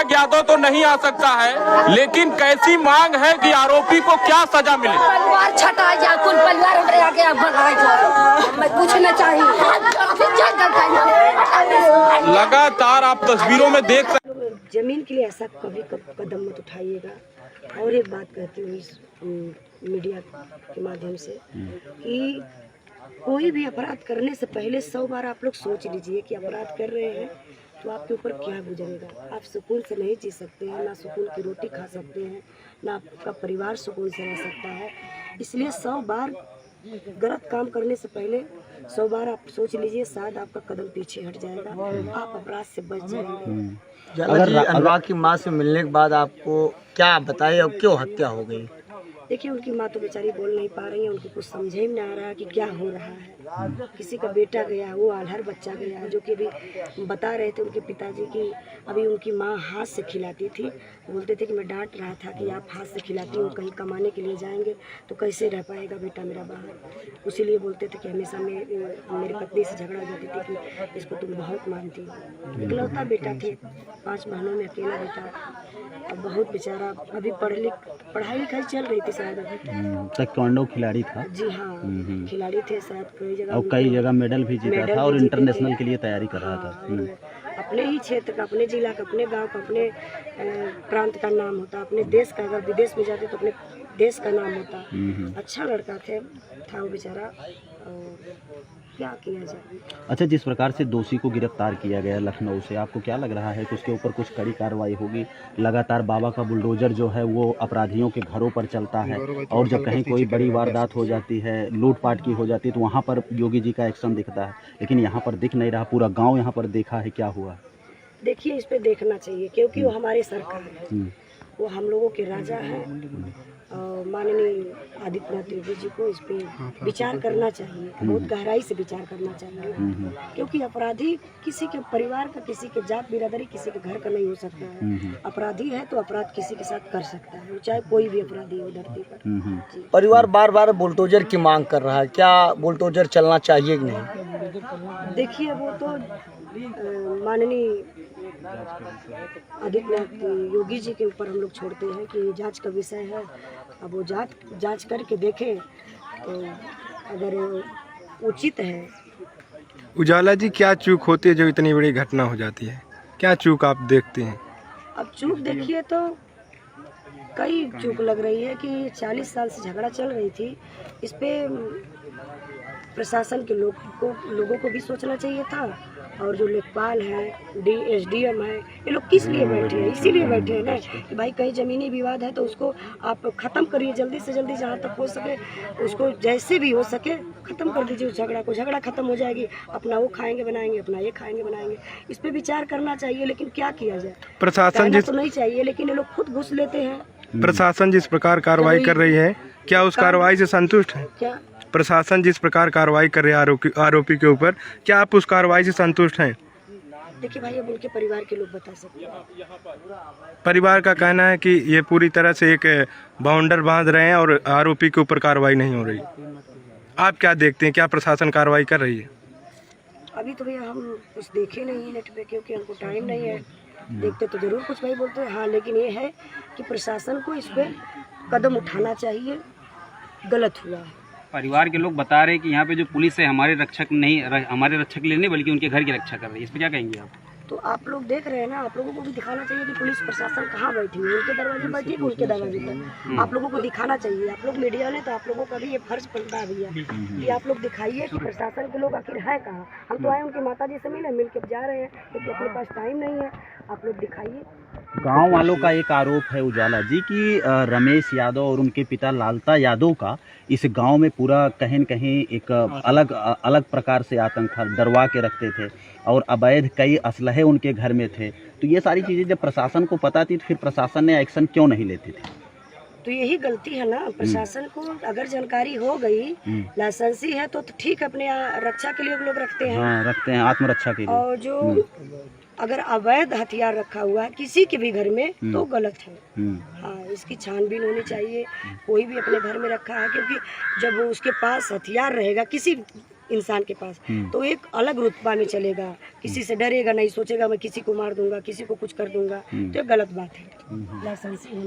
यादव तो नहीं आ सकता है, लेकिन कैसी मांग है कि आरोपी को क्या सजा मिले? परिवार छटा जा, कुल परिवार हमारे आगे अब हमें पूछना चाहिए। लगातार आप तस्वीरों में देख सकते जमीन के लिए ऐसा कभी कदम मत उठाइएगा। और एक बात कहती हूँ इस मीडिया के माध्यम से कि कोई भी अपराध करने से पहले 100 बार आप लोग सोच लीजिए कि अपराध कर रहे हैं तो आपके ऊपर क्या गुजरेगा। आप सुकून से नहीं जी सकते हैं, ना सुकून की रोटी खा सकते हैं, ना आपका परिवार सुकून से रह सकता है। इसलिए 100 बार गलत काम करने से पहले 100 बार आप सोच लीजिए, शायद आपका कदम पीछे हट जाएगा, आप अपराध से बच जाएंगे। अगर अनुराग की माँ से मिलने के बाद आपको क्या बताया और क्यों हत्या हो गई? देखिए, उनकी माँ तो बेचारी बोल नहीं पा रही है, उनको कुछ समझ ही नहीं आ रहा है कि क्या हो रहा है। किसी का बेटा गया, वो आल्हर बच्चा गया, जो कि अभी बता रहे थे उनके पिताजी की अभी उनकी माँ हाथ से खिलाती थी। बोलते थे कि मैं डांट रहा था कि आप हाथ से खिलाती हो, कहीं कमाने के लिए जाएंगे तो कैसे रह पाएगा बेटा मेरा बाहर। इसीलिए बोलते थे कि हमेशा मेरी पत्नी से झगड़ा हो जाती थी कि इसको तुम बहुत मानती हो। इकलौता बेटा थे, 5 बहनों में अकेला बेटा। अब बहुत बेचारा अभी पढ़ाई लिखाई चल रही थी शायद अभी। ताइक्वांडो खिलाड़ी था। जी हाँ, खिलाड़ी थे शायद, कई जगह मेडल भी जीता था और इंटरनेशनल के लिए तैयारी कर रहा था। अपने ही क्षेत्र का, अपने जिला का, अपने गांव का, अपने प्रांत का नाम होता, अपने देश का। अगर विदेश में जाते तो अपने देश का नाम होता। अच्छा लड़का था वो बेचारा, क्या किया जाए। अच्छा, जिस प्रकार से दोषी को गिरफ्तार किया गया लखनऊ से, आपको क्या लग रहा है कि उसके ऊपर कुछ कड़ी कार्रवाई होगी? लगातार बाबा का बुलडोजर जो है वो अपराधियों के घरों पर चलता है, और जब कहीं कोई बड़ी वारदात हो जाती है, लूटपाट की हो जाती है, तो वहाँ पर योगी जी का एक्शन दिखता है, लेकिन यहाँ पर दिख नहीं रहा। पूरा गाँव यहाँ पर देखा है, क्या हुआ? देखिए, इस पे देखना चाहिए क्योंकि वो हमारे सरकार है, वो हम लोगों के राजा हैं। और माननीय आदित्यनाथ योगी जी को इस पे विचार करना चाहिए, बहुत गहराई से विचार करना चाहिए। क्योंकि अपराधी किसी के परिवार का, किसी के जात बिरादरी, किसी के घर का नहीं हो सकता है। अपराधी है तो अपराध किसी के साथ कर सकता है, चाहे कोई भी अपराधी हो धरती पर। परिवार बार बार बुलडोजर की मांग कर रहा है, क्या बुलडोजर चलना चाहिए कि नहीं? देखिए, वो तो माननीय आदित्यनाथ योगी जी के ऊपर हम लोग छोड़ते हैं कि जांच का विषय है। अब वो जांच करके देखें तो अगर उचित है। उजाला जी, क्या चूक होती है जो इतनी बड़ी घटना हो जाती है? क्या चूक आप देखते हैं? अब चूक देखिए तो कई चूक लग रही है कि 40 साल से झगड़ा चल रही थी। इस पे प्रशासन के लोगों को भी सोचना चाहिए था। और जो लेखपाल है, SDM है, ये लोग किस लिए बैठे हैं? इसीलिए बैठे हैं ना कि भाई कहीं ज़मीनी विवाद है तो उसको आप ख़त्म करिए जल्दी से जल्दी, जहाँ तक हो सके उसको जैसे भी हो सके ख़त्म कर दीजिए उस झगड़ा को। झगड़ा ख़त्म हो जाएगी, अपना वो खाएंगे बनाएंगे, अपना ये खाएंगे बनाएंगे। इस पे विचार करना चाहिए, लेकिन क्या किया जाए? प्रशासन तो नहीं चाहिए, लेकिन ये लोग खुद घुस लेते हैं। प्रशासन जिस प्रकार कार्रवाई कर रही है, क्या उस कार्रवाई से संतुष्ट हैं? क्या प्रशासन जिस प्रकार कार्रवाई कर रही है आरोपी के ऊपर, क्या आप उस कार्रवाई से संतुष्ट हैं? देखिए भाई, अब उनके परिवार के लोग बता सकते हैं। परिवार का कहना है कि ये पूरी तरह से एक बाउंडर बांध रहे हैं और आरोपी के ऊपर कार्रवाई नहीं हो रही। आप क्या देखते हैं, क्या प्रशासन कार्रवाई कर रही है? अभी तो भैया हम कुछ देखे नहीं है नेट पे, क्योंकि हमको टाइम नहीं है। देखते तो जरूर कुछ भाई बोलते हैं, हाँ, लेकिन ये है कि प्रशासन को इस पे कदम उठाना चाहिए। गलत हुआ है। परिवार के लोग बता रहे हैं कि यहाँ पे जो पुलिस है हमारे रक्षक के लिए नहीं बल्कि उनके घर की रक्षा कर रही है। इस पर क्या कहेंगे आप? तो आप लोग देख रहे हैं ना, आप लोगों को भी दिखाना चाहिए कि पुलिस प्रशासन कहाँ बैठी है, उनके दरवाजे पर ठीक, उनके दरवाजे पर आप लोगों को दिखाना चाहिए। आप लोग मीडिया ने, तो आप लोगों का भी ये फर्ज बनता है भैया कि आप लोग दिखाइए कि प्रशासन के लोग आखिर है कहाँ। हम तो आए उनकी माता जी से मिल के जा रहे हैं, क्योंकि अपने पास टाइम नहीं है। आप लोग दिखाइए। गांव वालों का एक आरोप है उजाला जी कि रमेश यादव और उनके पिता लालता यादव का इस गांव में पूरा कहीं न कहीं एक अलग प्रकार से आतंक था, डरवा के रखते थे, और अवैध कई असलहे उनके घर में थे। तो ये सारी चीज़ें जब प्रशासन को पता थी तो फिर प्रशासन ने एक्शन क्यों नहीं लेती थी? तो यही गलती है ना प्रशासन को। अगर जानकारी हो गई, लाइसेंसी है तो ठीक है, अपने रक्षा के लिए लोग रखते हैं। हाँ, रखते हैं, आत्मरक्षा के लिए। और जो अगर अवैध हथियार रखा हुआ है किसी के भी घर में तो गलत है। हाँ, इसकी छानबीन होनी चाहिए। कोई भी अपने घर में रखा है, क्योंकि जब उसके पास हथियार रहेगा, किसी इंसान के पास, तो एक अलग रुतबा में चलेगा, किसी से डरेगा नहीं, सोचेगा मैं किसी को मार दूंगा, किसी को कुछ कर दूंगा, तो ये गलत बात है। लाइसेंस